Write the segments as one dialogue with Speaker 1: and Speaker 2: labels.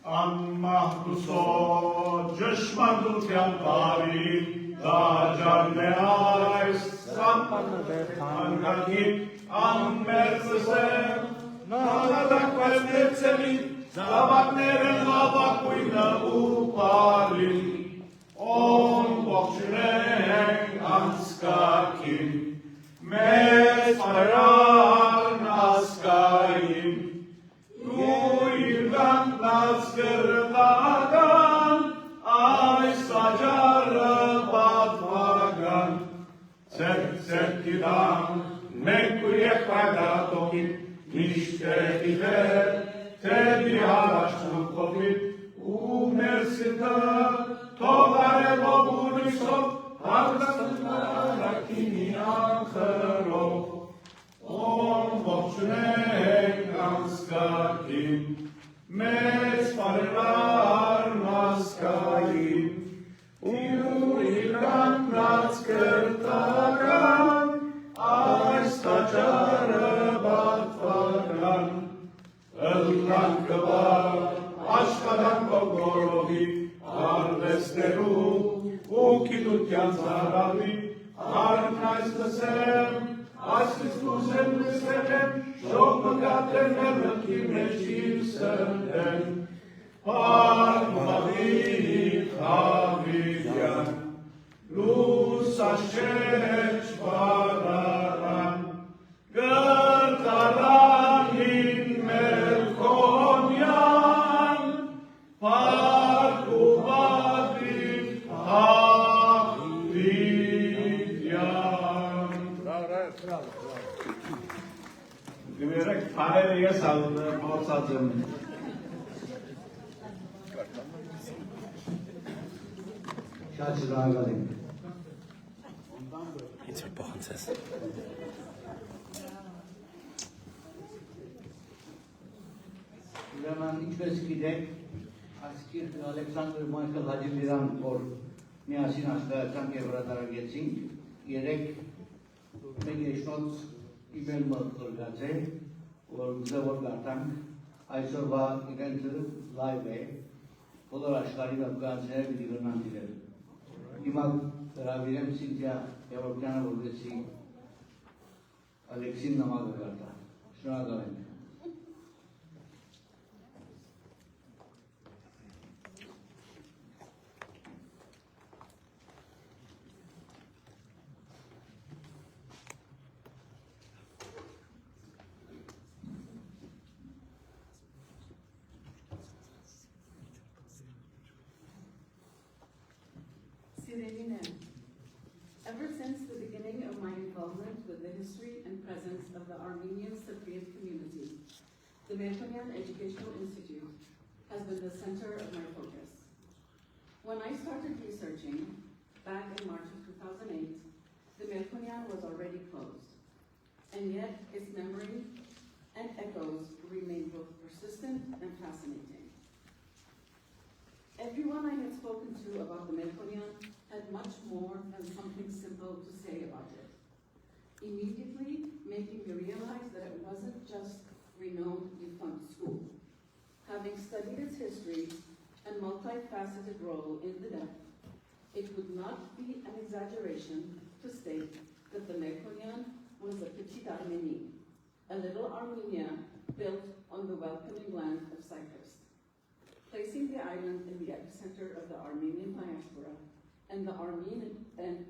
Speaker 1: Amahduso, Jeshmadutyan Pari, Dajarneais, Sampanakin, Ammersesem, Nahadakwesnetseli, Zavakneren Lavakuina Upari, On Bokshureng Anskakin, Mes Paran Askain, Yuirgan Naskerdagan, Ay Sajar Batvagan, Setkidan, Mekuyek Pagatokin, Nishketiver, Tebi Harashtukopit, Umersita, Tovare Boburisov, Hargasnarakini Ankaro, On Bokshureng Anskakin, Mes Parar Naskain, Yuirgan Naskertagan, Ay Stajar Batvagan, Ellankavar, Ashkadan Kogorovi, Arvesteru, Ukidutyan Zaravi, Arnaistasem, Asistusem Nisem, Shopagatem Melkim Neshivsem, Parmavi Chavidian, Luz Ashech Pararan, Gertaran in Melkonian, Parkuvativ Chavidian. Güverek paraya saldı, borsadım.
Speaker 2: Şaşırtıcı galim.
Speaker 3: Hinterbachen ses.
Speaker 2: Hemen ilk eskide Alexander-Michael Hadjilyra or Niasin hasta Champion Bradar Getsing, Yerek Megashots, Ibn Malkurgaze, or Zavor Gatang, Isoba, Igantu, Live, Polar Ashkari of Gaze, Vidivanantile. Imag Ravirem Cynthia, Evropcana Burgesi, Alexin Namagata, Shragaland.
Speaker 4: Ever since the beginning of my involvement with the history and presence of the Armenian Cypriot community, the Melkonian Educational Institute has been the center of my focus. When I started researching, back in March of 2008, the Melkonian was already closed, and yet its memory and echoes remain both persistent and fascinating. Everyone I had spoken to about the Melkonian had much more than something simple to say about it, immediately making me realize that it wasn't just renowned defunct school. Having studied its history and multifaceted role in the depth, it would not be an exaggeration to state that the Melkonian was a Petit Arménie, a little Armenia built on the welcoming land of Cyprus, placing the island in the epicenter of the Armenian diaspora and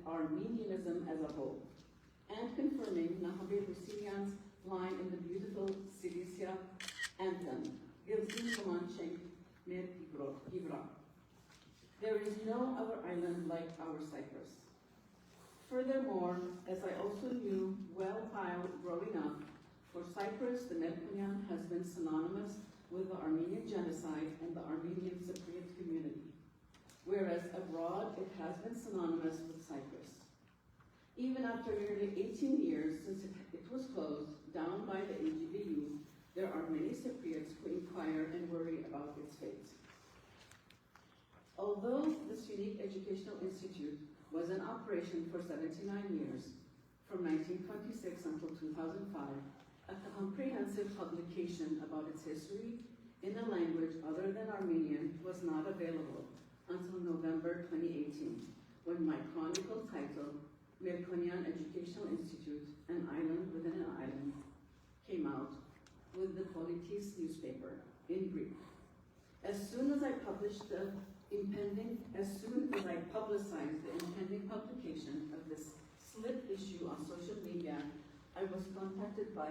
Speaker 4: Armenianism as a whole, and confirming Nahabe Rusilian's line in the beautiful Cilicia anthem, Gilzin Romanchek Mer Ivra. There is no other island like our Cyprus. Furthermore, as I also knew well while growing up, for Cyprus, the Melkonian has been synonymous with the Armenian genocide and the Armenian Cypriot community, whereas abroad it has been synonymous with Cyprus. Even after nearly 18 years since it was closed down by the AGBU, there are many Cypriots who inquire and worry about its fate. Although this unique educational institute was in operation for 79 years, from 1926 until 2005, a comprehensive publication about its history in a language other than Armenian was not available until November 2018, when my chronicle title, Melkonian Educational Institute, An Island Within an Island, came out with the Politis newspaper in Greek. As soon as I publicized the impending publication of this slip issue on social media, I was contacted by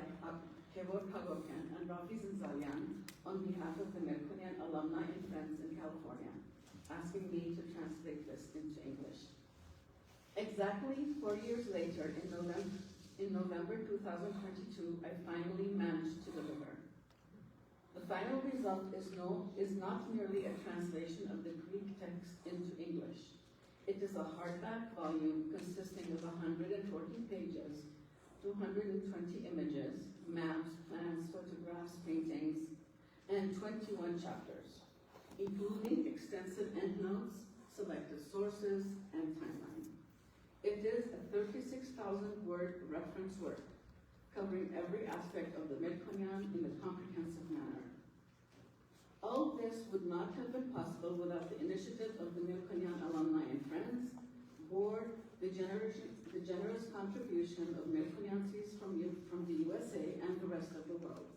Speaker 4: Kevor Pagokyan and Rafi Zinzalian on behalf of the Melkonian alumni and friends in California, asking me to translate this into English. Exactly 4 years later, in November 2022, I finally managed to deliver. The final result is not merely a translation of the Greek text into English. It is a hardback volume consisting of 114 pages, 220 images, maps, plans, photographs, paintings, and 21 chapters, including extensive endnotes, selected sources, and timeline. It is a 36,000-word reference work, covering every aspect of the Melkonian in a comprehensive manner. All this would not have been possible without the initiative of the Melkonian alumni and friends, board, the generous contribution of Melkoniansis from the USA and the rest of the world,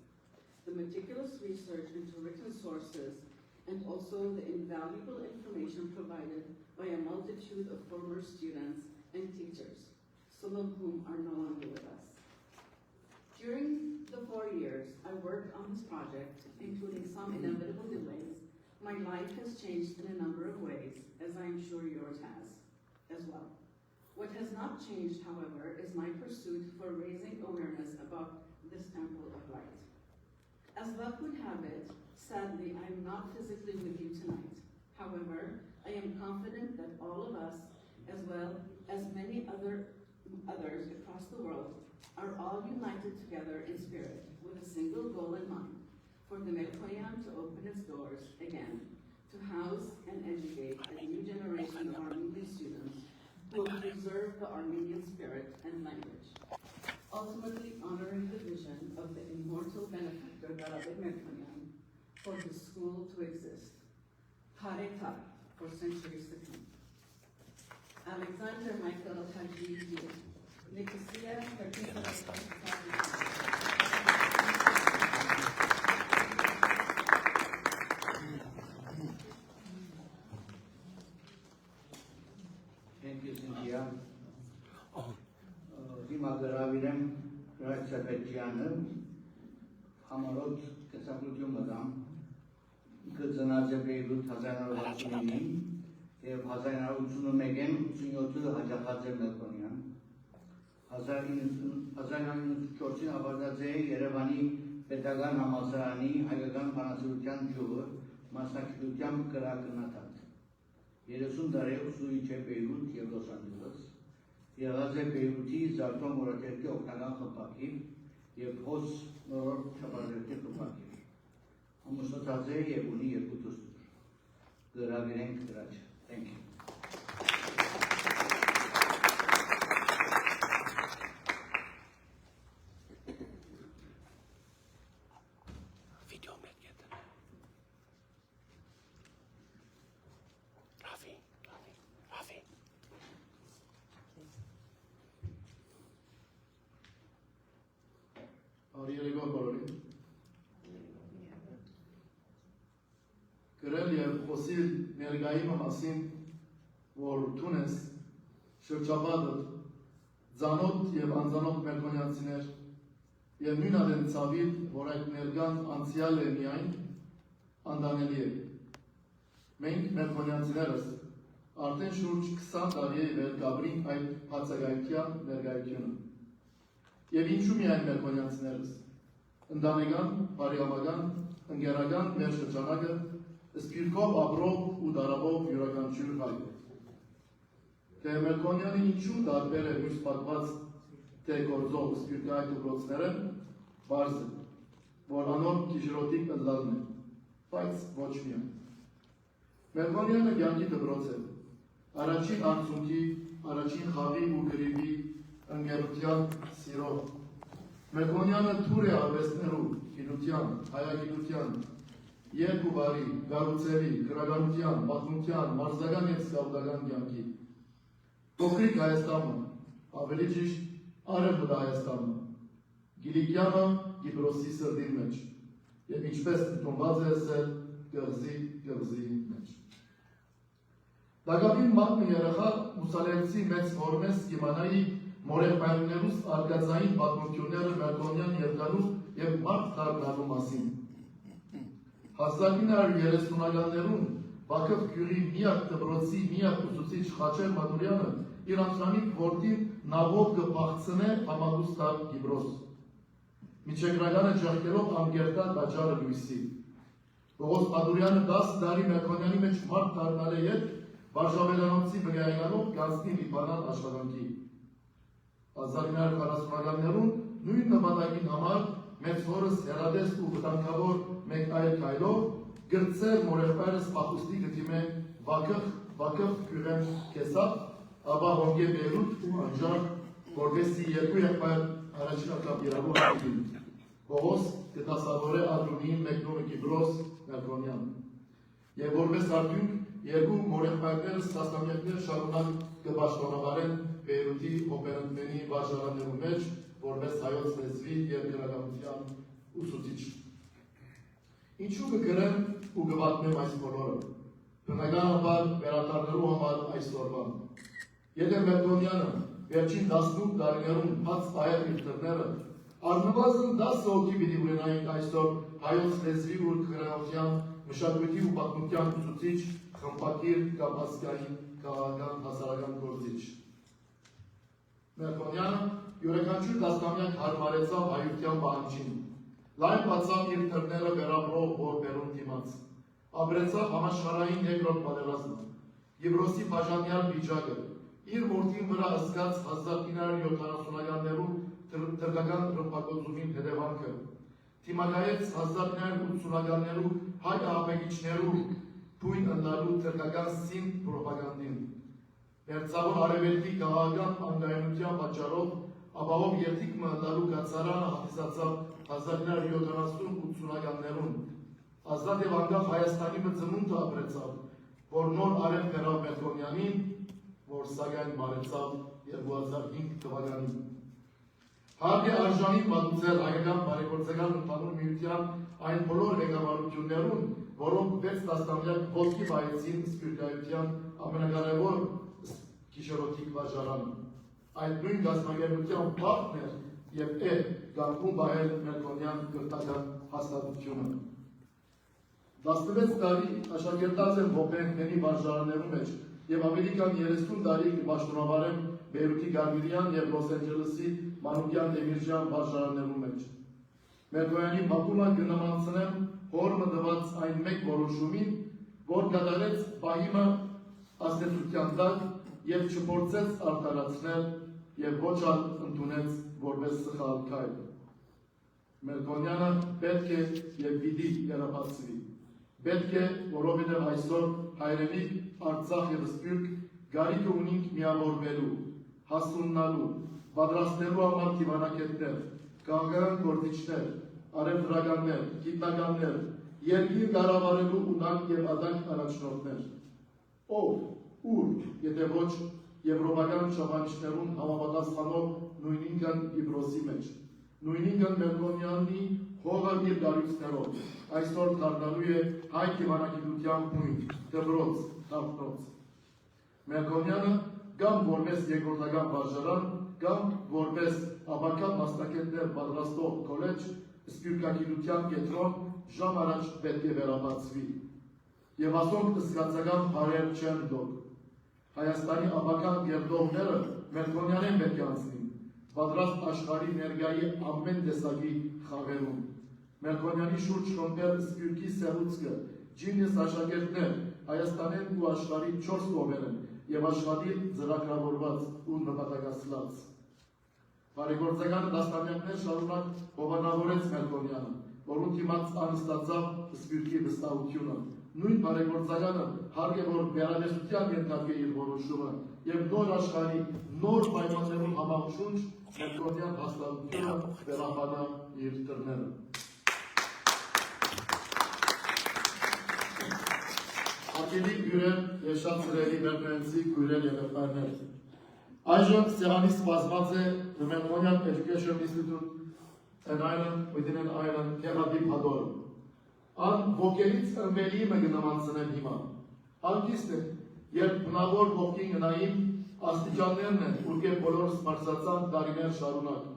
Speaker 4: the meticulous research into written sources, and also the invaluable information provided by a multitude of former students and teachers, some of whom are no longer with us. During the 4 years I worked on this project, including some inevitable delays, my life has changed in a number of ways, as I am sure yours has as well. What has not changed, however, is my pursuit for raising awareness about this temple of light. As luck would have it, sadly, I am not physically with you tonight. However, I am confident that all of us, as well as many others across the world, are all united together in spirit with a single goal in mind, for the Melkonian to open its doors again, to house and educate a new generation of Armenian students who will preserve the Armenian spirit and language, ultimately honoring the vision of the immortal benefactor David Melkonian for the school to exist, Kareta, for centuries to come. Alexander-Michael Hadjilyra, Nicosia, 1375.
Speaker 2: Thank you, Cynthia. Հիմա գրավիրեմ Ռայցապետյանը, համարոտ կեցակրություն մտամ, կծնած է Բեյրութ 1969 և 1981-ին 87-ը հաջախած է Մելքոնյան։ 1994-ին ավարտած է Երևանի պետական համալսարանի հայկական բանասիրության ճյուղը մասնագիտությամբ գրականատան։ 30 տարի ուսուցիչ է Բեյրութ և Լոս Անջելես, եղած է Բեյրութի Զարթոն մորակերտի օգնական խմբակի և Հոս նորորդ չապարերտի խմբակի։ Ամուսնացած է և ունի 2 դուստր։ Գրավիրենք դրաչ։ Thank you.
Speaker 3: Գրել և խոսիլ ներգայիմը մասին, որ Թունես, շրջապատդ, ձանոտ և անձանոտ մելքոնյանցիներ և նույն ադեն ցավիլ, որ այդ ներգան անցյալ է միայն, անդանելի է։ Մենք մելքոնյանցիներս արդեն շուրջ 20 տարի է վեր գաբրինք այդ բացակայության ներգայությունը։ Եվ ինչու միայն մելքոնյանցիներս, ընդանեկան, բարիավական, ընկերական մեր շրջանակը սպիրկով ապրող ու դարավող յուրաքանչյուր հայ։ Թե Մելքոնյանը ինչու դարբեր է մյուս պատված թե գործող սպիրկայ դպրոցները, բարձ է, որ անոր կիժրոտիկ ըլլալն է, բայց ոչ միայն։ Մելքոնյանը կյանքի դպրոց է, առաջին արդյունքի, առաջին խաղի ու գրիվի ընկերության սիրով։ Մելքոնյանը թուր է արվեստներու, գիտության, հայագիտության երկու բարի, գառուցելի, գրականության, պատմության, մարզական և սկավտական կյանքի։ Փոքրիկ Հայաստանը, ավելի ճիշտ Արևմուտք Հայաստանը, Գիլիկյանը Կիպրոսի սրտի մեջ, և ինչպես ընդունված է ասել, կղզի մեջ։ Դակավին մատնի երեխա ուսալերցի մեծ հորմես կիմանայի մորեղբայրներուս արգածային պատմությունները Մելքոնյան երկարու և մարդ դառնալու մասին։ 1930-ականներում Բաքով Գյուրի միակ դպրոցի միակ ուսուցիչ Խաչեր Մադուրյանը իր անձնանիկ որդին նավով կպաղցնե համագուստար Կիպրոս։ Միջերկրականը ճեղքելով անգերտա տաճարը լույսի։ Պողոս Մադուրյանը 10 տարի Մելքոնյանի մեջ մարդ դառնալ է ետ Վարշավելանոցի վրայանալով գանձնի լիբանան աշխատանքի։ 1940-ականներում նույն նպատակին համար մեծ հորս հեռադես ու վտանգավոր մեկ այլ քայլով գրծեր մորեղբայրս պախուստի գտիմե Վաքով Գյուրեն կեսավ, ապա հոնգե Բեյրութ ու անջար, որպեսզի երկու եղբայր առաջին անգամ իրավու հատիկին։ Պողոս կտասավորե Ադրունիին մեկնումը Կիպրոս Մելքոնյան։ Եվ որպես արդյունք երկու մորեղբայրներս տասնամյակներ շարունակ կպաշտոնավարեն Բեյրութի օպերանտմենի վարժարաններու մեջ, որպես հայոց լեզվի և գրականության ուսուցիչ։ Ինչու կգրեմ ու կվատնեմ այս բոլորը։ Բնականաբար վերադառնալու համար այսօրվան։ Եթե Մելքոնյանը վերջին 18 տարիներում բաց այլ իր դռները, առնվազն 10 հոգի պիտի ունենայինք այսօր հայոց լեզվի ու գրականության մշակույթի ու պատմության ուսուցիչ, խմբակիր կամ ազգային քաղաքական հասարակական գործիչ։ Մելքոնյանը յուրաքանչյուր տասնամյակ հարմարեցավ հայության պահանջին, լայն բացավ իր դռները վերապրող որբերուն դիմաց, ապրեցավ համաշխարհային երկրորդ պատերազմը, Կիպրոսի բաժանյալ վիճակը, իր որդին վրա զգաց 1970-ականներու թրքական ռմբակոծումին հետևանքը, թիմակայեց 1980-ականներու հայ ահաբեկիչներու բույն ըննալու թրքական սին պրոպագանդին, Մերձավոր արևելքի քաղաքական անկայունության պատճառով ապահով երթիկ մտալու կացարանը հանդիսացավ 1970-80-ականներում, ազատ և անկախ Հայաստանի մծմունքը ապրեցավ, որ նոր արև բերավ Մելքոնյանին, որ սակայն մարեցավ 2005 թվականին։ Հարկ է արժանի մատուցել հայկական բարեգործական ընդհանուր միության այն բոլոր ղեկավարություններուն, որոնք 6 տասնամյակ ոտքի վայեցին սպիրտայության ամենակարևոր գիշերօթիկ վարժարանը։ Այդ նույն գազագերության պարտներ և գարքում բայել Մելքոնյան գրտական հաստատությունը։ 16 տարի աշակերտած եմ Օպերենտմենի վարժարաններու մեջ և ավելի քան 30 տարի պաշտոնավարեմ Բեյրութի Գարվիրյան և Լոս Անջելեսի Մանուկյան Դեմիրճյան վարժարաններու մեջ։ Մելքոնյանի մակումը կնմանցնեմ հորմը տված այն մեկ որոշումին, որ կատարեց պահիմը ազդեցության տակ և չփորձեց արտարացնել և ոչ ալ ընդունեց որպես սխալ քայլ։ Մելքոնյանը պետք է և պիտի վերապացվի։ Պետք է, որովհետև այսօր հայրենիք, Արցախ և Սփյուռք գարիքը ունենք միավորվելու, հասունանալու, պատրաստելու համար դիվանագետներ, քաղաքական գործիչներ, առևտրականներ, գիտնականներ, երկիր կառավարելու ունակ և ադանք առաջնորդներ։ Ով, ուր, եթե ոչ եվրոպական չափանիշներուն համապատասխանող նույնինքն Կիպրոսի մեջ, նույնինքն Մելքոնյանի հողը իր գարույցներով, այսօր դառնալու է հայ դիվանագիտության բույն, դպրոց, թափնոց։ Մելքոնյանը կամ որպես երկրորդական վարժարան, կամ որպես ապակա մասնակիցներ պատրաստող քոլեջ, սպյուրքագիտության կենտրոն ժամ առաջ պետք է վերապացվի։ Եվ ասոնք զգացական բարեր չեն դող։ Հայաստանի ապական գերդողները Մելքոնյանեն պետք է անցնին, պատրաստ աշխարհի ներկայի ամեն տեսակի խաղերում։ Մելքոնյանի շուրջ խմբել Սփյուռքի սերուցքը, ջինես աշակերտներ Հայաստանեն ու աշխարհի 4 կողմեր են և աշխատի ծրագրավորված ու նպատակասլաց։ Բարեգործական տասնամյակներ շարունակ հովանավորեց Մելքոնյանը, որում դիմաց անստացավ Սփյուռքի վստահությունը։ Նույն բարեգործականը հարկ է, որ վերադեսության ենթարկե իր որոշումը և նոր աշխարհի նոր պայմաններում համախշունչ Մելքոնյան հաստատությունը վերապանա իր դռները։ Աղջելի հյուրեր և շատ սրելի մերկոյանցի քույրեր և եղբայրներ։ Այժմ սեղանի սպասված է the Melkonian Educational Institute an island within an island Kevadip Hador։ Ան ոգելից ըմբելի մգնամանցնեմ հիմա։ Անկիստ է, երբ բնավոր ողքին գնային աստիճաններն են, ուրգե բոլոր սպարսացան տարիներ շարունակ,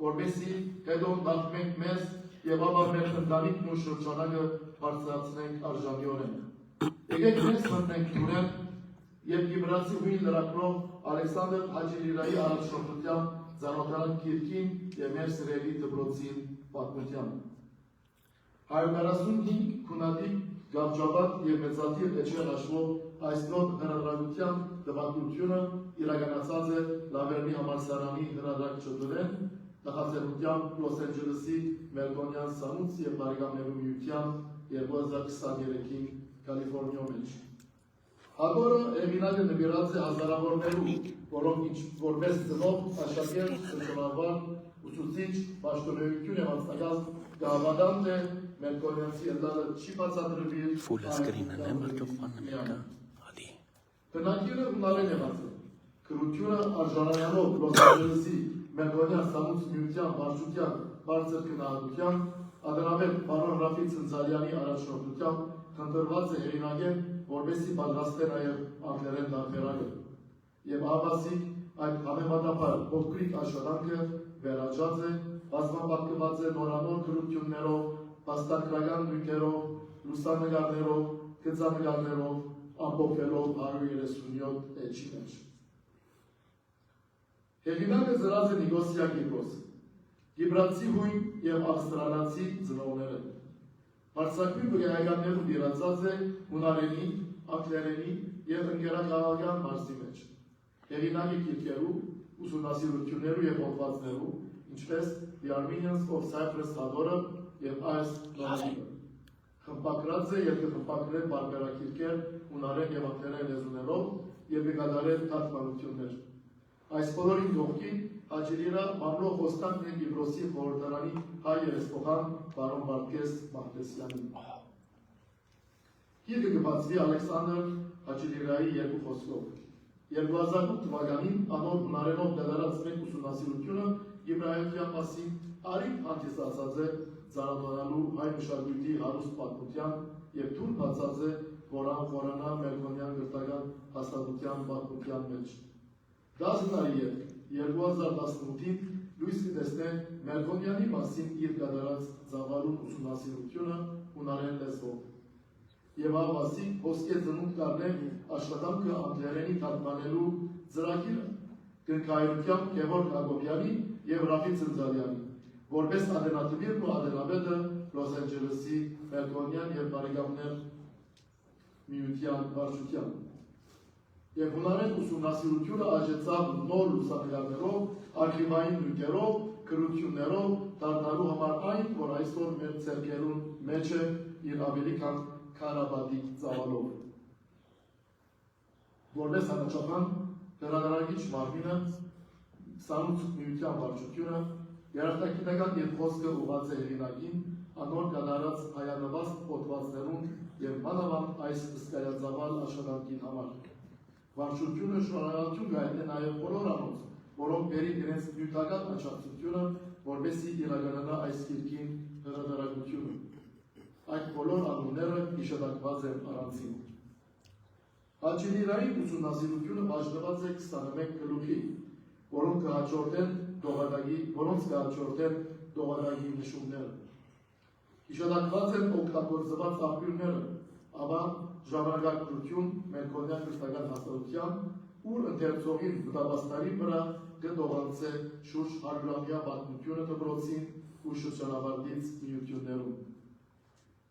Speaker 3: որպեսի հետոն դախմենք մեզ և ապա մեր ընտանիքն ու շրջանակը բարձրացնենք արժանիորեն։ Եկեք մեզ մտնենք դուրեն և գիբրացի հույն լրակրող Alexander-Hadjilyraի առաջնորդությամբ ծանոթանանք Կիրքին և մեր սիրելի դպրոցին պատմության։ 145 քունատիկ գավճաբակ և մեծաթիվ էջեր հաշվող այս նոր հրատարակության տպագրությունը իրականացած է Լավերնի համալսարանի հրատարակ չդրեն նախաձեռնությամբ Լոս Անջելեսի Melkonian սանուց և բարեկամներու միության 2023-ին Կալիֆորնիա մեջ։ Հագորը հեղինակը նվիրած է հազարավորներու, որոնք որպես ծնող աշակերտ շրջանավար ուսուցիչ պաշտոնեություն և անձնական գաղավադանտ է Melkonianցի ընդալը չի բացատրվի Բնակիրը հունարեն եղած է։ Կրությունը արժանանալով Լոս Անջելեսի Melkonian սանուց միության վարչության բարձր քննադատության, ադրանավետ պարոն Ռաֆի Ցնցալյանի առաջնորդությամբ խնդրված է հեղինակել, որպեսզի պատրաստե նաև անգլերեն տարբերակը։ Եվ ահավասիկ այդ համեմատաբար փոքրիկ աշխատանքը վերաճած է, բազմապատկված է նորանոր գրություններով, փաստագրական նյութերով, լուսանկարներով, գծանկարներով, ամփոփելով 137 էջի մեջ։ Հեղինակը ծրած է Նիկոսիա Կիպրոս, գիբրացի հույն և ավստրալացի ծնողները։ Հարցակույն բգայականներու դիրացած է հունարենի, անգլերենի և ընկերակաղական մարզի մեջ։ Հեղինակի կիրքերու, ուսումնասիրություններու և հոդվածներու, ինչպես The Armenians of Cyprus հադորը և այս նորագիրը։ Խմպակրած է և կխմպակրել բարբերակիրքեր հունարեն և անգլերեն լեզուներով և կկատարել թարգմանություններ։ Այս բոլորին կողքին Hadjilyra մամլո խոստանքն է Կիպրոսի խորհրդարանի հայ երեսփոխան պարոն Վարդգես Մարտեսյանին։ Գիրքը կբացվի Alexander-Hadjilyraի երկու խոսքով։ 2008 թվականին անոր հունարենով դատարած մեկ ուսումնասիրությունը եբրայության մասին արիք հանդիսացած է ծանոթանալու հայ մշակույթի հարուստ պատմության և թույլ բացած է խորանալ Melkonian գրթական հաստատության պատմության մեջ։ 10 տարի է 2018-ին լույս կտեսնեն Melkonian-ի մասին իր կատարած ծավալուն ուսումնասիրությունը հունարեն լեզվով։ Եվ ահավասիկ ոսկե ծնունդ կառնեն աշխատանքը անգլերենի թարգմանելու ծրագիրը կնքայությամբ Գևորգ Հակոբյանի և Ռաֆի Ցնցալյանի, որպես ադենատվիրն ու ադենավետը Լոս Անջելեսի Melkonian և բարեկամներ միության վարչության։ Եվ հունարեն ուսումնասիրությունը աճեցավ նոր լուսանկարներով, արխիվային նյութերով, գրություններով դառնալու համար այն, որ այսօր մեր ձեռքերուն մեջ է իր ավելի քան քանաբադիկ ծավալով։ Որպես առաջապան հրատարակիչ մարմինը սանուց միության վարչությունը երաժշտական և խոսքը ուղղված է հեղինակին, անոր կատարած հայանվաստ հոդվածներուն և մանավանդ այս հսկայածավալ աշխատանքին համար։ Վարչությունը շնորհակալություն գայթ է նաև բոլոր անոնց, որոնք բերին իրենց նյութական աջակցությունը, որպեսզի իրականանա այս գիրքին հրատարակությունը։ Այդ բոլոր անունները հիշատակված են առանձին։ Hadjilyraի ուսումնասիրությունը բաժնված է 21 գլուխի, որոնց կհաջորդեն դողադագի նշումները։ Հիշատակված են օգտագործված աղբյուրները, ապա ժամանակագրություն Melkonian գրթական հաստատության, ուր ընթերցողին վտաբաստարի վրա կդողանցե շուրջ 100-ամյա պատմությունը դպրոցին ու շրջանավարտից միություններում։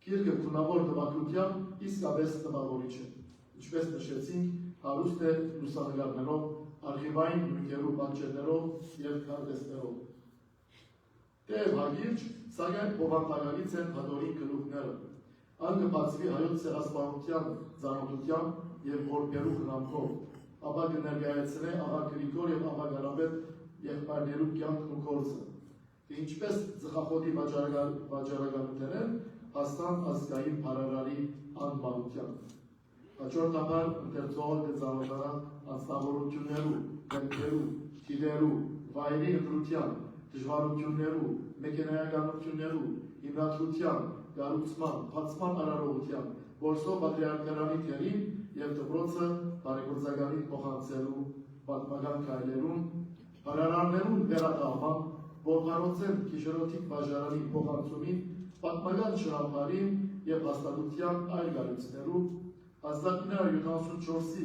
Speaker 3: Գիրքը քունավոր տպագրությամբ իսկապես տպավորիչ է, ինչպես նշեցինք, հարուստ է լուսանկարներով, արխիվային նյութերու պատճեններով և քարտեզներով։ Թեև հագիրճ, սակայն բովանդակալից են հադորի գլուխները։ Ան կբացվի հայոց ցեղասպանության ծանոթությամբ և որբերու խնամքով, ապա կներկայացնե աղա Գրիգոր և աղա Կարապետ եղբայրներու կյանքն ու գործը, ինչպես ծխախոտի վաճառականութենեն հասան ազգային փառարարի անվանությամբ։ Հաջորդաբար ընթերցողը կծանոթանա անձնավորություններու, դեմքերու, թիվերու, վայրի ընտրության, դժվարություններու, մեքենայականություններու, հիմնադրության, գառուցման, բացման արարողության, որսով պատրիարքարանի թերին և դպրոցը բարեգործականին փոխանցելու պատմական քայլերուն, հարարարներուն վերականգնման, ողբարոցեն գիշերօթիկ բաժարանի փոխանցումին, պատմական շրամբարին և հաստատության այլ գալույցներու, 1974-ի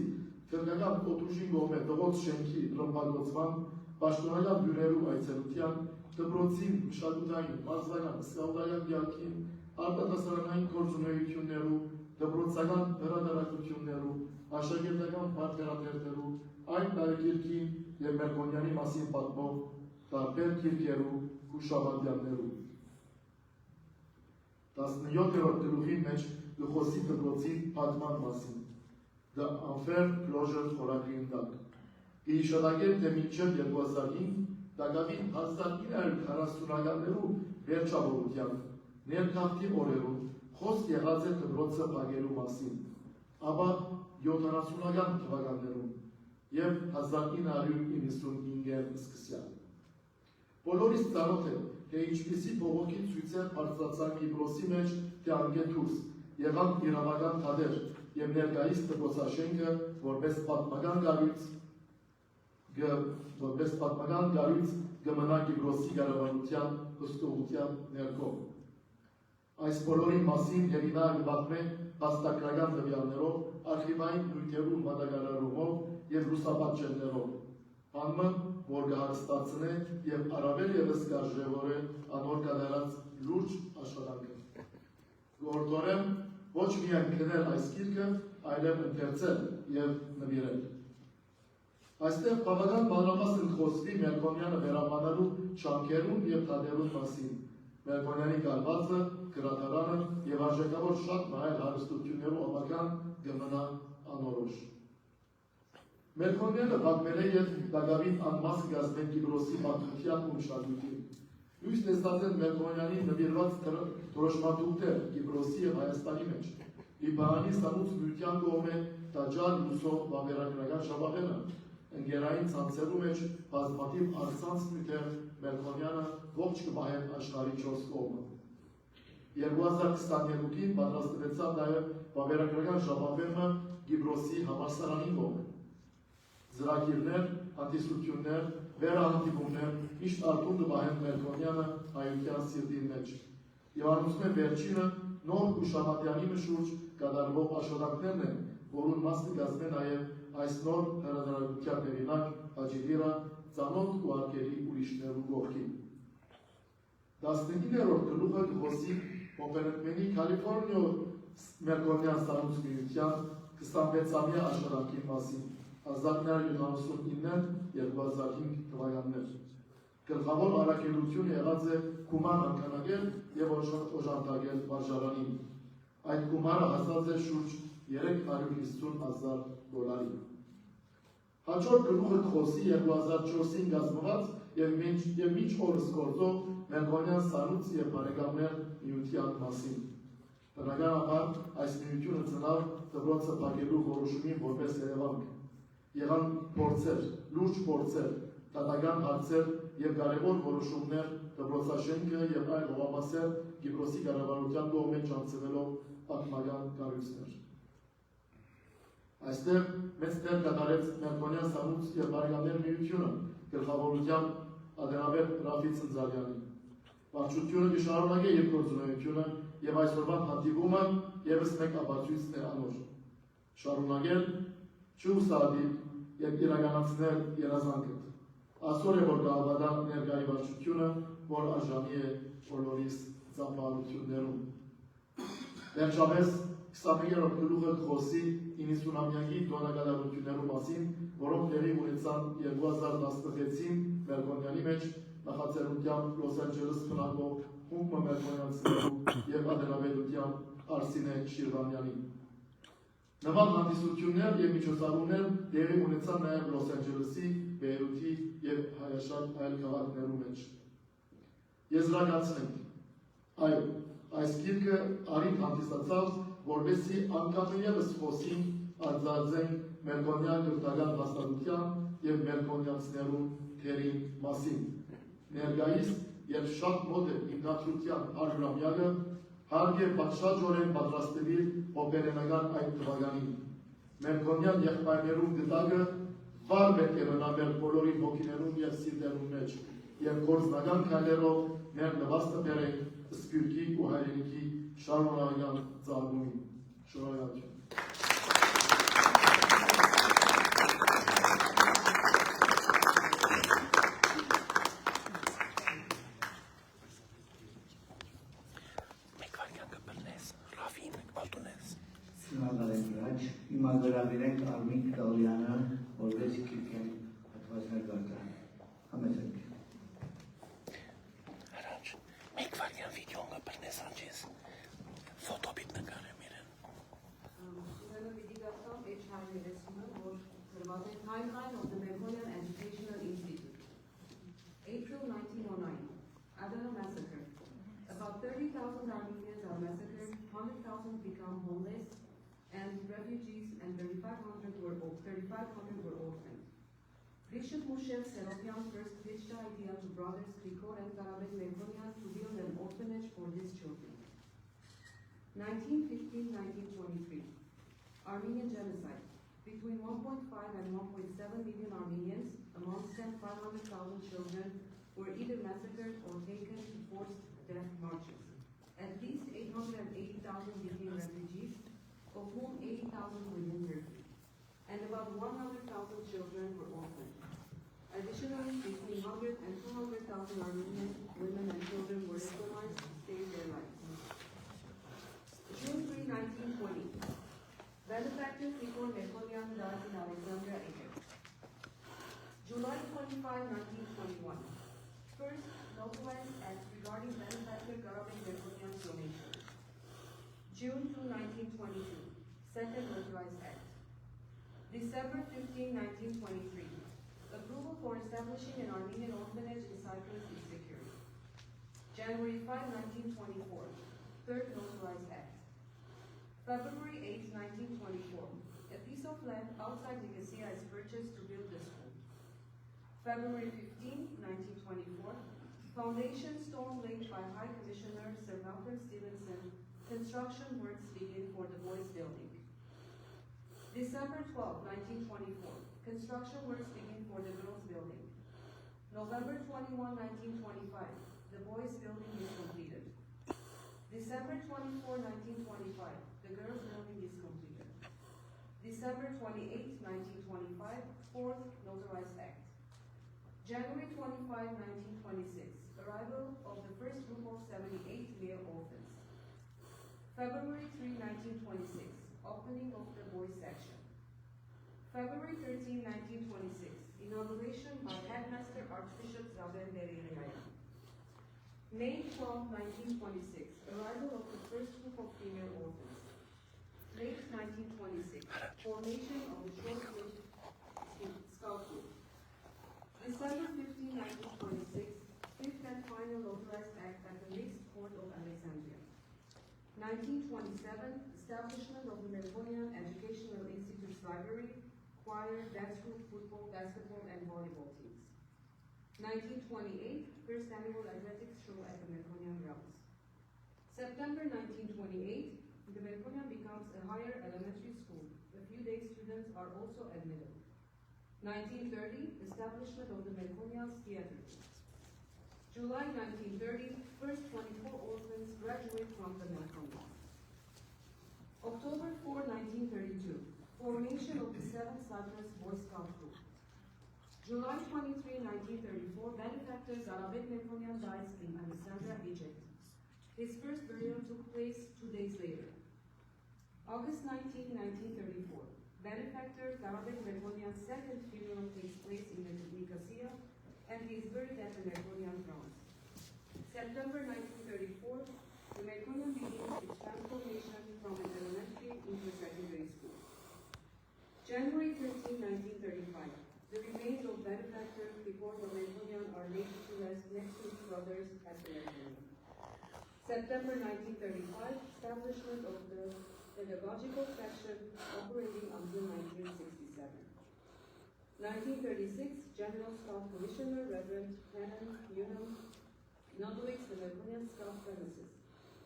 Speaker 3: թրկական օտուժին գոմե դղոց շենքի ռմբագործման, պաշտոնական բյուրերու այցելության, դպրոցին, մշակութային, մարզական, սկաուտային կյանքին, արտահասարանային գործունեություններու, դպրոցական հրատարակություններու, աշակերտական պարտերատերներու, այն տարեկիրքին և Մելքոնյանի մասին պատմող տարբեր կիրքերու հուշավանդյաններու։ 17-րդ գլուխի մեջ գխոսի դպրոցի պատման մասին։ The Unfair Closure խորագրի ընդակ։ Իհիշատակել թե մինչև 2005 դակավին 1940-ականներու վերջավորության ներքաղթի օրերում խոսք եղած է դպրոցը փակելու մասին, ապա 70-ական թվականներում և 1995-ի սկսյալ։ Բոլորիս ծանոթ է, թե ինչպիսի բողոքի ցույցեր բարձրացան Կիպրոսի մեջ, թե անգետ դուրս, եղան իրավական թադեր և ներկայիս դպրոցաշենքը որպես պատմական գարույց գմնա Կիպրոսի կառավարության հսկողության ներքո։ Այս բոլորի մասին հեղինակ պատմե փաստագրական տվյալներով, արխիվային նյութերու մատակարարումով և լուսապատճեններով, բանը, որ կհարստացնե և առավել ևս կարժևորե անոր կատարած լուրջ աշխատանքը։ Գործորեն ոչ միայն քնել այս գիրքը, այլև ընթերցել և նվիրել։ Այստեղ բավական մանրամասն խոսվի Մելքոնյանը վերաբանելու շանքերուն և թադերուն մասին, Մելքոնյանի կալվածը, գրադարանը և արժեքավոր շատ նայել հարստություններու ապական գմնա անորոշ։ Մելքոնյանը պատմել է և դակավին անմաս կազմել Կիպրոսի պատմության ու մշակույթին։ Լույս տեսած են Մելքոնյանի նվիրված դրոշմատուկներ Կիպրոսի և Հայաստանի մեջ, Լիբանանի սանուց բյության կողմե տաճար լուսով վավերագրական շաբաղենը, ընկերային ցանցերու մեջ բազմաթիվ առցանց նյութեր Մելքոնյանը ողջ կպահեն աշխարհի 4 կողմը։ 2022-ին պատրաստվեցավ նաև վավերագրական շաբաղենը Կիպրոսի համալսարանի կողմը։ Զրակիրներ, հանդիսություններ, վերահանդիպումներ, միշտ արդուն կպահեն Մելքոնյանը հայության սիրտին մեջ։ Եվ անուսմե վերջինը նոր հուշամատյանի մշուրջ կատարվող աշխատանքներն են, որուն մաս կգազմե նաև այս նոր հրատարակության հեղինակ Hadjilyra ծանոթ ու արկերի ուրիշներու կողքին։ 19-րդ գլուխը կխոսի Օպերետմենի Կալիֆորնիա Մելքոնյան սանուց միության 26-ամյա աշխատանքի մասին 1979-2005 թվականներ։ Գլխավոր առաքելությունը եղած է գումար անկանագել և օժանդակել վարժարանին։ Այդ գումարը հասած է շուրջ $350,000։ Հաջորդ գլուխը կխոսի 2004-ին կազմված և մինչ օրս գործող Մելքոնյան սանուց և բարեկամներ միության մասին։ Բնականաբար այս միությունը ծնավ դպրոցը փակելու որոշումին որպես երևանք։ Եղան փորձեր, լուրջ փորձեր, դատական հարցեր և կարևոր որոշումներ դպրոցաշենքը և այլ հողամասեր Կիպրոսի կառավարության կողմից չանցնելով պատմական կառույցներ։ Այստեղ մեծ դեր կատարեց Մելքոնյան սանուց և բարեկամներ միությունը գլխավորությամբ ադենավեր Ռաֆի Ցնցալյանի։ Վարչությունը կշարունակե և գործունեությունը և այսօրվա հանդիպումը ևս մեկ ապացույցն է անոր։ Շարունակել չուսադիլ և իրականացնել երազանքդ։ Այսօր է որ կհավատա ներկայի վարչությունը, որ արժանի է բոլորիս ծափահարություններում։ Վերջապես 21-րդ գլուխը կխոսի 90-ամյակի տոնակատարություններու մասին, որոնք տեղի ունեցան 2016-ին Մելքոնյանի մեջ նախաձեռնությամբ Լոս Անջելես բնակվող խումբը մելքոնյանցիներու և ադենավետությամբ Արսինե Շիրվանյանի։ Նման հանդիսություններ և միջոցառումներ տեղի ունեցան նաև Լոս Անջելեսի, Բեյրութի և հայաշատ այլ քաղաքներու մեջ։ Եզրակացնենք, այո, այս գիրքը առիթ հանդիսացավ, որպեսզի անգամ ևս խոսին արձանձեն Մելքոնյան գլխական հաստատության և Մելքոնյանցներու թերի մասին։ Ներկայիս և շատ մոտ է ինքնատրության 100-ամյակը հարկ է պատշաճորեն պատրաստելի օպերենական այդ թվականին։ Մելքոնյան եղբայրներու գտակը վար պետք է մնա մեր բոլորի հոգիներուն և սիրտերուն մեջ և գործնական քայլերով մեր նվաստը բերենք սփյուռքի ու հայրենիքի շարունակական ծաղրումին։ Շնորհակալություն։
Speaker 2: Շնորհակալ եմ, հիմա գրավիրենք Արմիկ Դալյանը, որպես քիրքեն հատվածներ գարտան։ Համեցեք։
Speaker 5: Հրանջ, մեկ վարյան վիդեոն կպրնես անջես, ֆոտոպիտ նկարեմ իրեն։
Speaker 4: Ուրեմն պիտի գացամ H130-ը, որ գրված է Timeline of the Melkonian Educational Institute. April 1909, Adana Massacre. About 30,000 Armenians are massacred, 100,000 become homeless, and refugees, and 3,500 were orphaned. Bishop Moshe Seropian first pitched the idea to brothers Krikor and Karabek Melkonian to build an orphanage for these children. 1915-1923, Armenian genocide. Between 1.5 and 1.7 million Armenians, amongst them 500,000 children, were either massacred or taken to forced death marches. At least 880,000 became refugees, of whom 80,000 were in Turkey, and about 100,000 children were orphaned. Additionally, between 100 and 200,000 Armenian women and children were Islamized to save their lives. June 3, 1920, benefactor Krikor Melkonian died in Alexandria, Egypt. July 25, 1921, first localized act regarding benefactor Karabek Melkonian's donation. June 2, 1922, second authorized act. December 15, 1923, approval for establishing an Armenian orphanage in Cyprus is secured. January 5, 1924, third authorized act. February 8, 1924, a piece of land outside Nicosia is purchased to build the school. February 15, 1924, foundation stone laid by High Commissioner Sir Malcolm Stevenson. Construction works begin for the boys' building. December 12, 1924, construction works begin for the girls' building. November 21, 1925, the boys' building is completed. December 24, 1925, the girls' building is completed. December 28, 1925, fourth notarized act. January 25, 1926, arrival of the first group of 78 male orphans. February 3, 1926, opening of the boys section. February 13, 1926, inauguration by Headmaster Archbishop Alexander-Michael Hadjilyra. May 12, 1926, arrival of the first group of female orphans. Late 1926, formation of the short-lived scout group. December 15, 1926, fifth and final authorized act at the mixed court of Alexandria. 1927, establishment of the Melkonian Educational Institute's library, choir, dance group, football, basketball, and volleyball teams. 1928, first annual athletics show at the Melkonian grounds. September 1928, the Melkonian becomes a higher elementary school. A few day students are also admitted. 1930, establishment of the Melkonian's theater. July 1930, first 24 orphans graduate from the Melkonian. October 4, 1932, formation of the 7th Cyprus Boy Scout Group. July 23, 1934, benefactor Karabek Melkonian dies in Alexandria, Egypt. His first burial took place 2 days later. August 19, 1934, benefactor Karabek Melkonian's second funeral takes place in Nicosia, and he is buried at the Melkonian grounds. September 1934, the Melkonian begins its transformation from an elementary into a secondary school. January 13, 1935, the remains of benefactor before the Melkonian are laid to rest next to his brothers at the Melkonian. September 1935, establishment of the
Speaker 6: pedagogical section operating until 1967. 1936, General Scout Commissioner Reverend Canon Unum inaugurates the Melkonian Scout premises.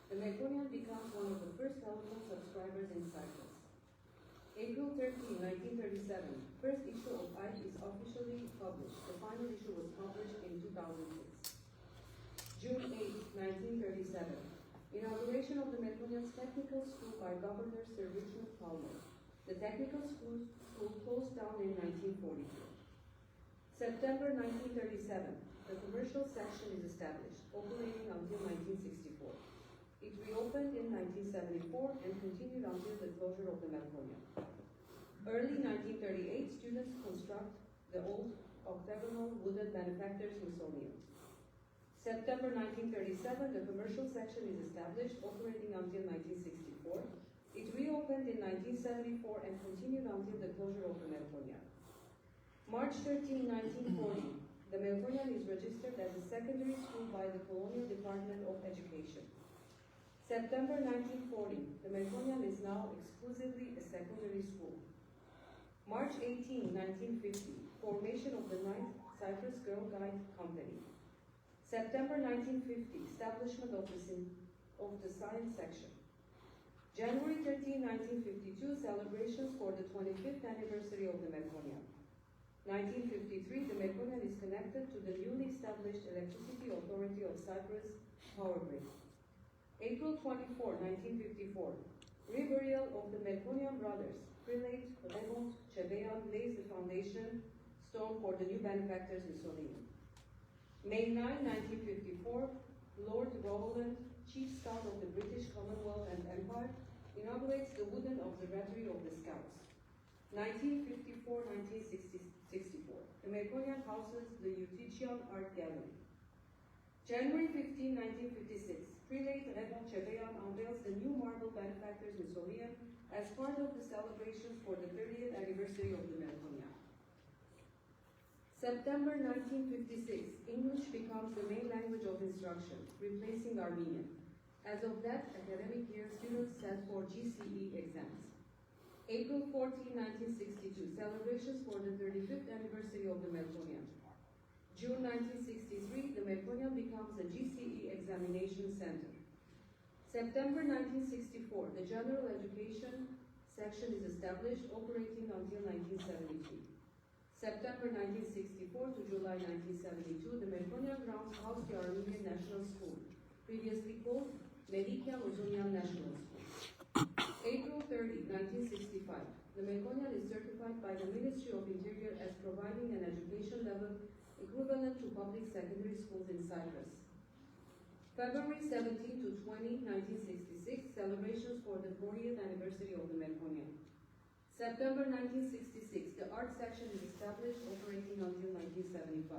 Speaker 6: The Melkonian becomes one of the first telephone subscribers in Cyprus. April 13, 1937, first issue of ICE is officially published. The final issue was published in 2006. June 8, 1937, inauguration of the Melkonian's Technical School by Governor Sir Richard Palmer. The technical school closed down in 1942. September 1937, the commercial section is established, operating until 1964. It reopened in 1974 and continued until the closure of the Melkonian. Early 1938, students construct the old octagonal wooden manufacturer's mausoleum. September 1937, the commercial section is established, operating until 1964. It reopened in 1974 and continued until the closure of the Melkonian. March 13, 1940, the Melkonian is registered as a secondary school by the Colonial Department of Education. September 1940, the Melkonian is now exclusively a secondary school. March 18, 1950, formation of the 9th Cyprus Girl Guide Company. September 1950, establishment of the science section. January 13, 1952, celebrations for the 25th anniversary of the Melkonian. 1953, the Melkonian is connected to the newly established Electricity Authority of Cyprus power grid. April 24, 1954, reburial of the Melkonian brothers, Prelate Raymond Chebeyan lays the foundation stone for the new benefactor's mausoleum. May 9, 1954, Lord Rowland, Chief Scout of the British Commonwealth and Empire, inaugurates the wooden observatory of the Scouts. 1954-1964, the Melkonian houses the Eutychian Art Gallery. January 15, 1956, Prelate Raymond Chebeyan unveils the new marble benefactor's mausoleum as part of the celebrations for the 30th anniversary of the Melkonian. September 1956, English becomes the main language of instruction, replacing Armenian. As of that academic year, students sat for GCE exams. April 14, 1962, celebrations for the 35th anniversary of the Melkonian. June 1963, the Melkonian becomes a GCE examination center. September 1964, the General Education section is established, operating until 1972. September 1964 to July 1972, the Melkonian grounds house the Armenian National School, previously called Melikia Ozonian National School. April 30, 1965, the Melkonian is certified by the Ministry of Interior as providing an education level equivalent to public secondary schools in Cyprus. February 17 to 20, 1966, celebrations for the 40th anniversary of the Melkonian. September 1966, the art section is established, operating until 1975.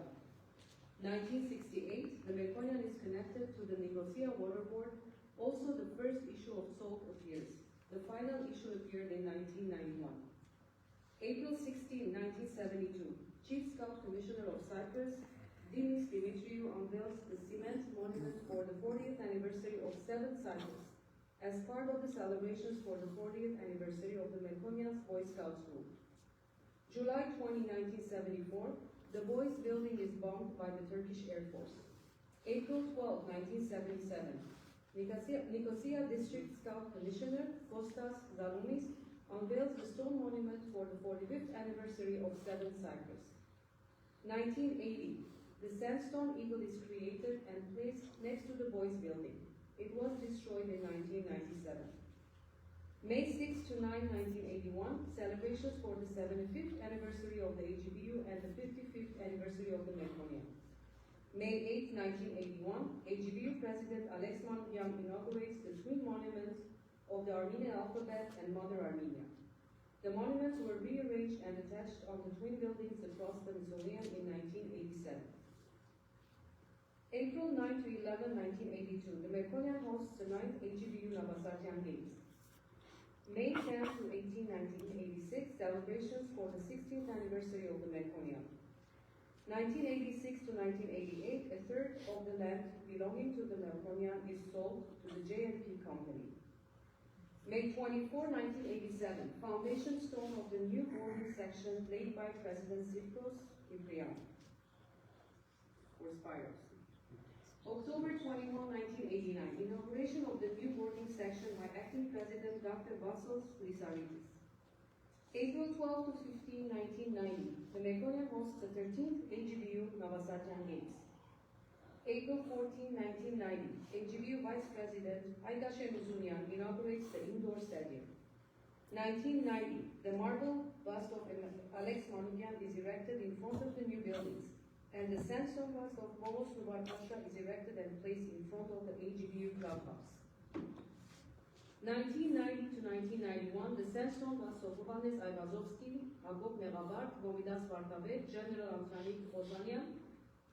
Speaker 6: 1968, the Melkonian is connected to the Nicosia Waterboard. Also, the first issue of Salt appears. The final issue appeared in 1991. April 16, 1972, Chief Scout Commissioner of Cyprus, Dimis Dimitriou, unveils the cement monument for the 40th anniversary of 7th Cyprus as part of the celebrations for the 40th anniversary of the Melkonian's Boy Scouts group. July 20, 1974, the Boys building is bombed by the Turkish Air Force. April 12, 1977, Nicosia District Scout Commissioner Kostas Zaloumis unveils the stone monument for the 45th anniversary of 7th Cyprus. 1980, the sandstone eagle is created and placed next to the Boys building. It was destroyed in 1997. May 6 to 9, 1981, celebrations for the 75th anniversary of the AGBU and the 55th anniversary of the Melkonian. May 8, 1981, AGBU President Alexander-Michael Hadjilyra inaugurates the twin monuments of the Armenian alphabet and Mother Armenia. The monuments were rearranged and attached on the twin buildings across the mausoleum in 1987. April 9 to 11, 1982, the Melkonian hosts the 9th AGBU Navasartian Games. May 10 to 18, 1986, celebrations for the 16th anniversary of the Melkonian. 1986 to 1988, a third of the land belonging to the Melkonian is sold to the J&P Company. May 24, 1987, foundation stone of the new boarding section laid by President Zipros Ibrian, or Spiros. October 21, 1989, inauguration of the new boarding section by Acting President Dr. Vasos Lysaridis. April 12 to 15, 1990, the Melkonian hosts the 13th AGBU Navasarjan Games. April 14, 1990, AGBU Vice President Aydaşe Muzunyan inaugurates the indoor stadium. 1990, the marble bust of Alex Manukyan is erected in front of the new buildings, and the sandstone bust of Bolos Nubar Pasha is erected and placed in front of the AGBU clubhouse. 1990 to 1991, the sandstone bust of Ovanes Ayvazovsky, Agop Megabart, Gomidas Vartavet, General Antranik Ozanyan,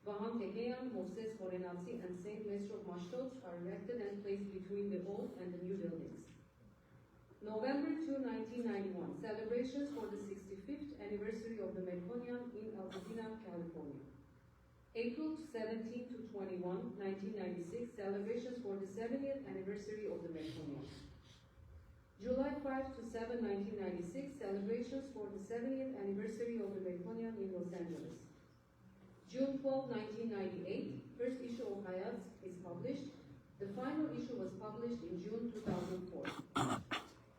Speaker 6: Vahan Tekeyan, Moses Korenatsi, and Saint Mesrov Mashtots are erected and placed between the old and the new buildings. November 2, 1991, celebrations for the 65th anniversary of the Melkonian in Pasadena, California. April 17 to 21, 1996, celebrations for the 70th anniversary of the Melkonian. July 5 to 7, 1996, celebrations for the 70th anniversary of the Melkonian in Los Angeles. June 12, 1998, first issue of Hayats is published. The final issue was published in June 2004.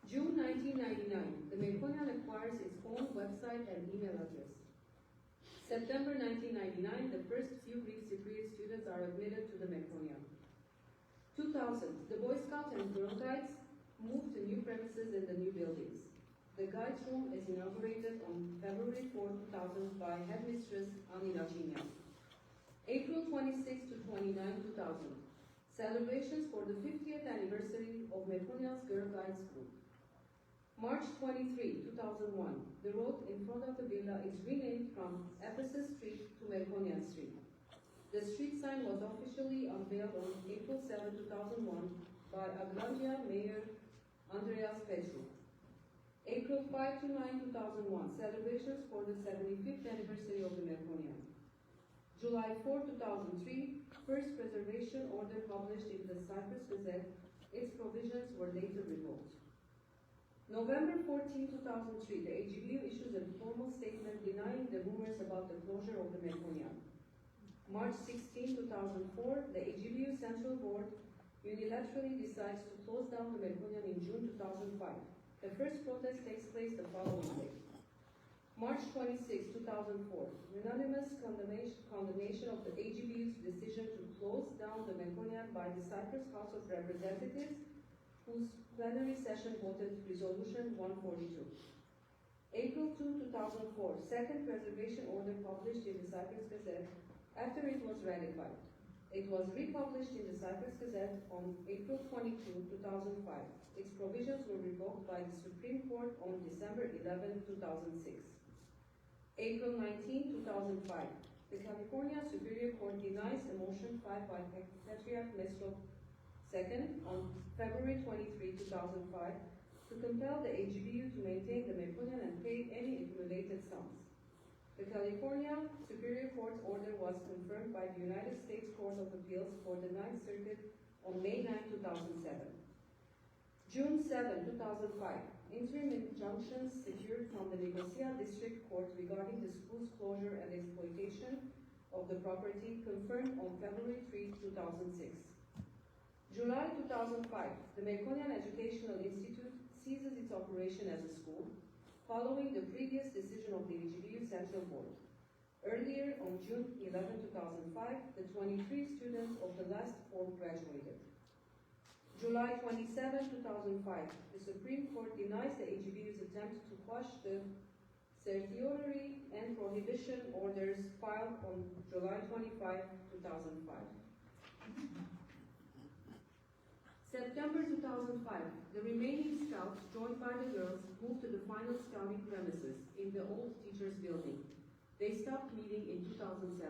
Speaker 6: June 1999, the Melkonian acquires its own website and email address. September 1999, the first few Greek Cypriot students are admitted to the Melkonian. 2000, the Boy Scouts and Girl Guides moved to new premises in the new buildings. The Guides Room is inaugurated on February 4, 2000 by Headmistress Ani Lachinyan. April 26 to 29, 2000, celebrations for the 50th anniversary of Melkonian's Girl Guides Group. March 23, 2001, the road in front of the villa is renamed from Ephesus Street to Melkonian Street. The street sign was officially unveiled on April 7, 2001 by Aglandia Mayor Andreas Petru. April 5 to 9, 2001, celebrations for the 75th anniversary of the Melkonian. July 4, 2003, first preservation order published in the Cyprus Gazette. Its provisions were later revoked. November 14, 2003, the AGBU issues a formal statement denying the rumors about the closure of the Melkonian. March 16, 2004, the AGBU Central Board unilaterally decides to close down the Melkonian in June 2005. The first protest takes place the following day. March 26, 2004, unanimous condemnation of the AGBU's decision to close down the Melkonian by the Cyprus House of Representatives, whose plenary session voted Resolution 142. April 2, 2004, second preservation order published in the Cyprus Gazette after it was ratified. It was republished in the Cyprus Gazette on April 22, 2005. Its provisions were revoked by the Supreme Court on December 11, 2006. April 19, 2005. The California Superior Court denies a motion filed by Patriarch Mesrov II on February 23, 2005 to compel the AGBU to maintain the Melkonian and pay any accumulated sums. The California Superior Court's order was confirmed by the United States Court of Appeals for the Ninth Circuit on May 9, 2007. June 7, 2005, interim injunctions secured from the Nicosia District Court regarding the school's closure and exploitation of the property confirmed on February 3, 2006. July 2005, the Melkonian Educational Institute ceases its operation as a school, following the previous decision of the AGBU Central Board. Earlier, on June 11, 2005, the 23 students of the last form graduated. July 27, 2005, the Supreme Court denies the AGBU's attempt to quash the certiorari and prohibition orders filed on July 25, 2005. September 2005, the remaining scouts, joined by the girls, moved to the final scouting premises in the old teachers' building. They stopped meeting in 2007.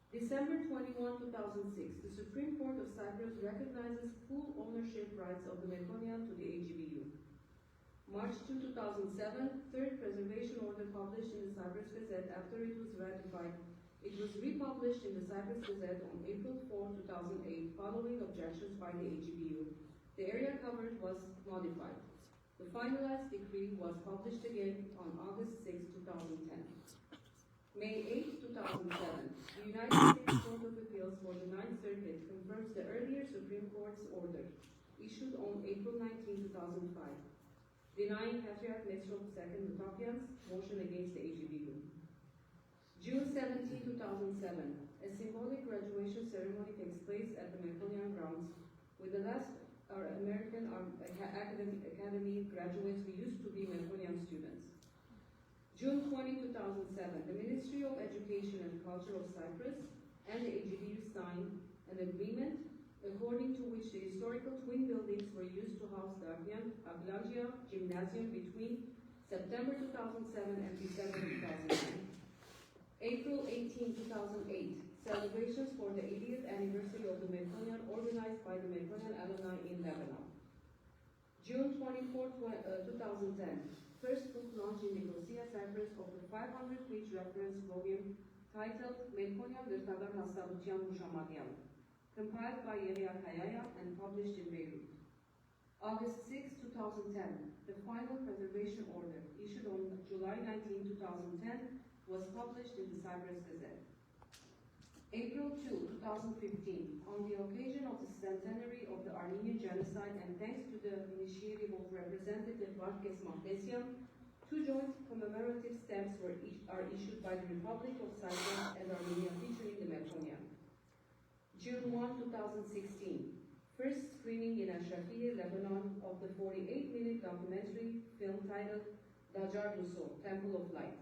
Speaker 6: December 21, 2006, the Supreme Court of Cyprus recognizes full ownership rights of the Melkonian to the AGBU. March 2, 2007, third preservation order published in the Cyprus Gazette after it was ratified. It was republished in the Cyprus Gazette on April 4, 2008, following objections by the AGBU. The area covered 3rd was modified. The finalized decree was published again on August 6, 2010. May 8, 2007, the United States Court of Appeals for the Ninth Circuit confirms the earlier Supreme Court's order, issued on April 19, 2005, denying Patriarch Mesrop II Utopian's motion against the AGB group. June 17, 2007, a symbolic graduation ceremony takes place at the Melkonian grounds with the last American Academy graduates who used to be Melkonian students. June 20, 2007, the Ministry of Education and Culture of Cyprus and the AGBU signed an agreement according to which the historical twin buildings were used to house the Aglangia Gymnasium between September 2007 and December 2009. April 18, 2008, celebrations for the 80th anniversary of the Melkonian organized by the Melkonian alumni in Lebanon. June 24, 2010, first book launch in Nicosia, Cyprus of the 500-page reference volume titled Melkonian Vertagar Hastalıkyan Muşamadyan, compiled by Yeria Kayaya and published in Beirut. August 6, 2010, the final preservation order, issued on July 19, 2010, was published in the Cyprus Gazette. April 2, 2015, on the occasion of the centenary of the Armenian genocide and thanks to the initiative of Representative Varkes Mahdesian, 2 joint commemorative stamps are issued by the Republic of Cyprus and Armenia featuring the Melkonian. June 1, 2016, first screening in Ashrafiyeh, Lebanon of the 48-minute documentary film titled Dajar Luso, Temple of Light,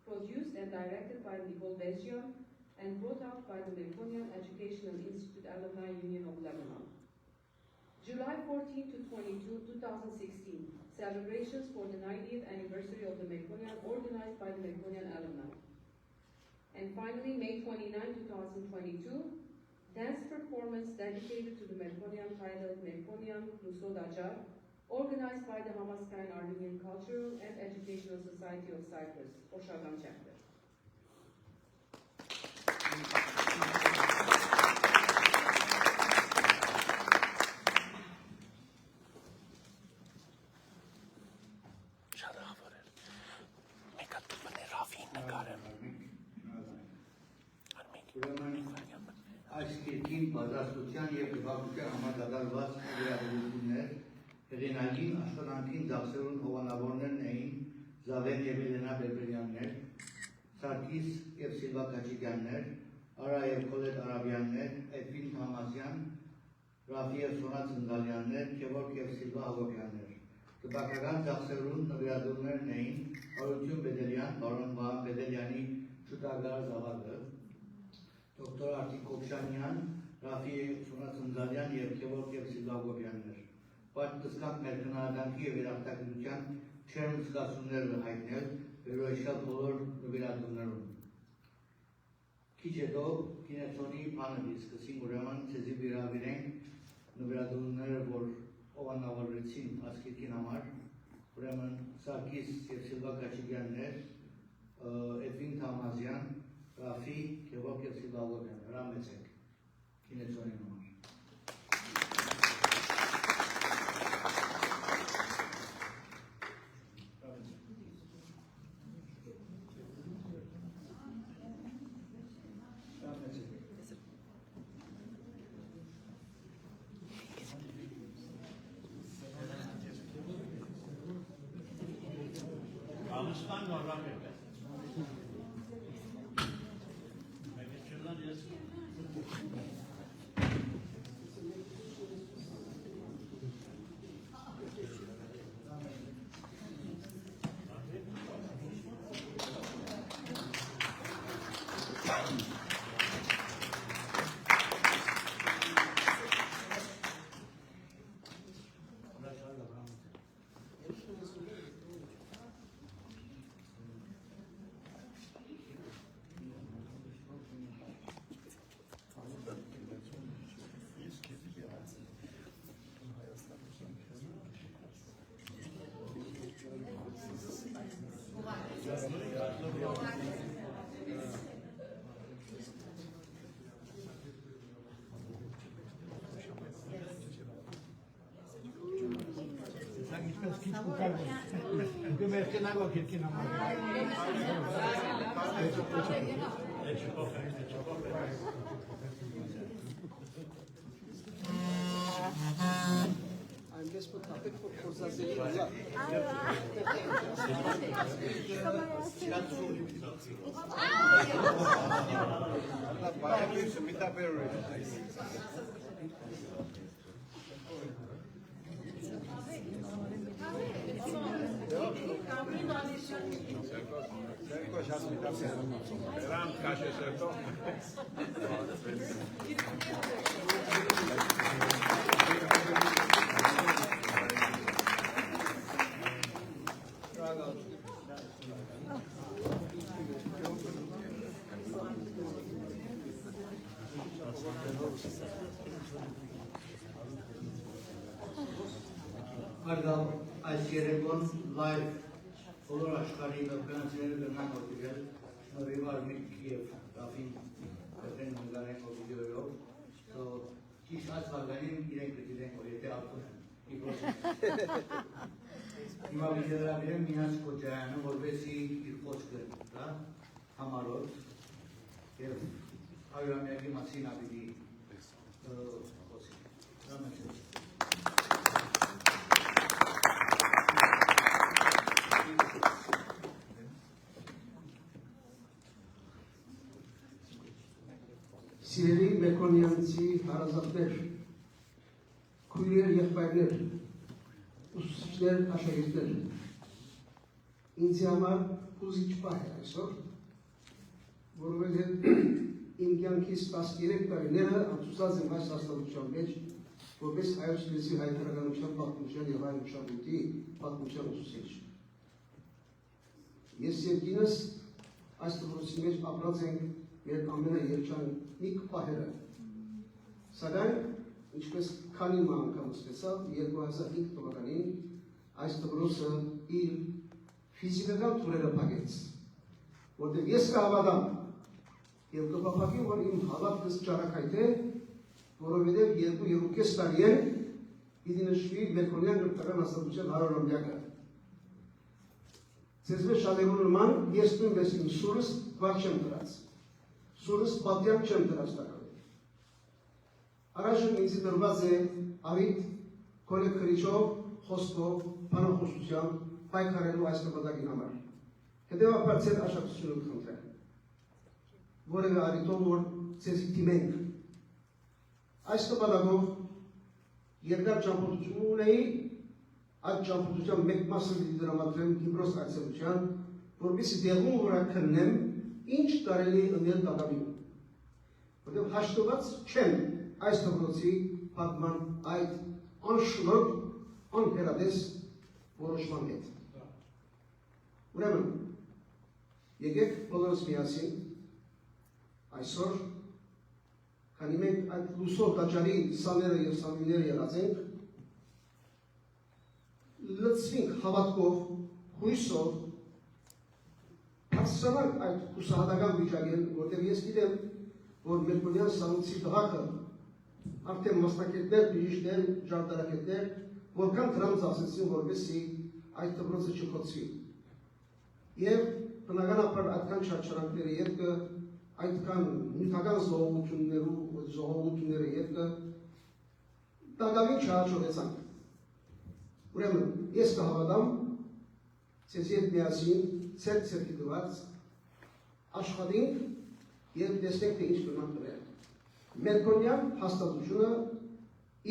Speaker 6: produced and directed by Nicole Dezian and brought out by the Melkonian Educational Institute Alumni Union of Lebanon. July 14 to 22, 2016, celebrations for the 90th anniversary of the Melkonian organized by the Melkonian alumni. And finally, May 29, 2022, dance performance dedicated to the Melkonian titled Melkonian Luso Dajar, organized by the Hamaskayan Armenian Cultural and Educational Society of Cyprus, Oshagan chapter.
Speaker 2: Այս կերքին պատրաստության և գվակության համար դադարված գրավորություններ հեղինակին աշխատանքին դասերուն հովանավորներն էին Զավեն և Էլենա Բերբերյաններ, Սարգիս և Սիլվա Կաչիկյաններ, Արա և Քոլետ Արաբյաններ, Էդվին Թամասյան, Ռաֆի և Սոնա Ծնդալյաններ, Քևորգ և Սիլվա Հակոբյաններ։ Տպակական դասերուն նվիրատուներն էին Հարություն Բեդելյան, Բարոն Վահան Բեդելյանի շուտագար զավակը, Դոկտոր Արտիկ Կոպշանյան, Ռաֆի Սոնա Ծնդալյան և Քևորգ և Սիլվա Հակոբյաններ։ Պատմական ներկայացանքի և երախտագիտության չեն զգացումները հայտնել վերոհիշյալ բոլոր նվիրատուներուն։ Քիչ հետո Կինեցոնի պանելի սկսին ուրեմն ցեզի վիրավորենք նվիրատուները, որ ովանավորեցին ասկերքին համար, ուրեմն Սարգիս և Սիլվա Կաչիկյաններ, Էդվին Թամազյան, Ռաֆի, Քևորգ և Սիլվա Հակոբյան, հրամեցեք Կինեցոնի համար։
Speaker 1: Alışkan var rahmetli. Mekke'den yazıyor. ինչպես քիչ կուտար ոչ։ Դու մերկենագո քիրքին համար։
Speaker 7: Այնպես մտածեք, որ խորզազելի է։
Speaker 2: Արգալ այս երեկոն լայվ բոլոր աշխարհի նկարները կրնան օգտվել շնորհիվ Արմիկ և Ռաֆին կրտեն նկարեն վիդեոյով, so ճիշտ այս վարդանին իրենք կգիտեն, որ եթե արտուն են։ Հիմա վիդեոյրավիրեմ մինաց կոջայանը, որվեսի իր խոսքը համարոտ և հայրամյակի մասին ավիդի խոսի։
Speaker 7: Սիրելի Մելքոնյանցի հարազատներ, քույրեր, եղբայրներ, ուսուցիչներ, աշակերտներ, ինձ համար հուզիչ պահ է այսօր, որովհետև իմ կյանքիս 13 տարիները անցուցած եմ այս հաստատության մեջ, որպես հայոց լեզվի հայտարարության պատմության և հայ մշակույթի պատմության ուսուցիչ։ Ես և կինս այս դպրոցի մեջ ապրած ենք մեր ամենաերջանիկ պահերը, սակայն ինչպես քանի անգամ ստացավ 2005 թվականին այս դպրոցը իր ֆիզիկական թուրերը փակեց, որտեղ ես կհավատամ և կփափագի, որ իմ հավատքս ճարակայթ է, որովհետև 2.5 տարի է պիտի նշվի Մելքոնյան գրթական հաստատության 100-ամյակը։ Ձեզ մեջ շատերու նման ես նույնպես իմ սուրս վար չեմ դրած, սուրս պատյան չեմ դրած տակալ։ Առայժմ ինձ դրված է առիթ քոլեգ քրիչով, խոսքով, բանախոսությամբ պայքարելու այս նպատակի համար։ Հետևաբար ձեր աջակցությունը կխնդրեմ, որևէ առիթով, որ ձեզ դիմենք։ Այս նպատակով երկար ճամփորդություն ունեի, այդ ճամփորդության մեկ մասը դրամատրեմ Կիպրոս այցելության, որպեսզի դեղում վրա քննեմ, ինչ կարելի ընդել տակավին, որտեղ հաշտված չեմ այս դպրոցի պատման այդ անշնորհ, անհերադես որոշման հետ։ Ուրեմն, եկեք բոլորս միասին այսօր, քանի մենք այդ լուսով տաճարի սաները և սամիները եղած ենք, լծվինք հավատքով, հույսով, հասցանանք այդ հուսահատական վիճակեն, որտեղ ես գիտեմ, որ Մելքոնյան սանուցի դղակը արդեն մասնակետներ, բժիշկներ, ժարտարակետներ, որքան դրամ ծախսեցին, որպեսզի այդ դպրոցը չփոխվի։ Եվ բնականաբար այդքան չարչարանքների ետքը, այդքան նյութական զոհողությունները ետքը տակավին չհաջողեցանք։ Ուրեմն, ես կհավատամ, ձեզ հետ միասին, ցերկ-ցերկի դված, աշխատենք և տեսնենք, թե ինչ բնան տվել։ Մելքոնյան հաստատությունը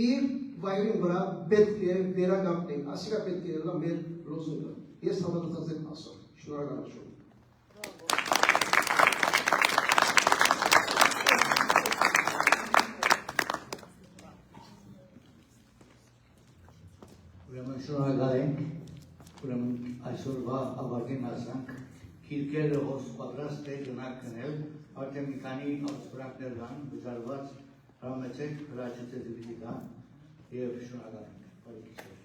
Speaker 7: իր վայրին վրա պետք է վերականգնել, ասիկա պետք է ելնա մեր լոզունգը։ Ես հավատացած եմ ասոր։ Շնորհակալություն։
Speaker 2: Ուրեմն շնորհակալ ենք, ուրեմն այսօրվա ավարտին հասանք, քիրքերը հոս պատրաստ է գնալ քնել, արդեն մի քանի ավսպրակներ կան, բժարված հրամեցեք, հրաչեցեք դիվիդիկա և շնորհակալ ենք։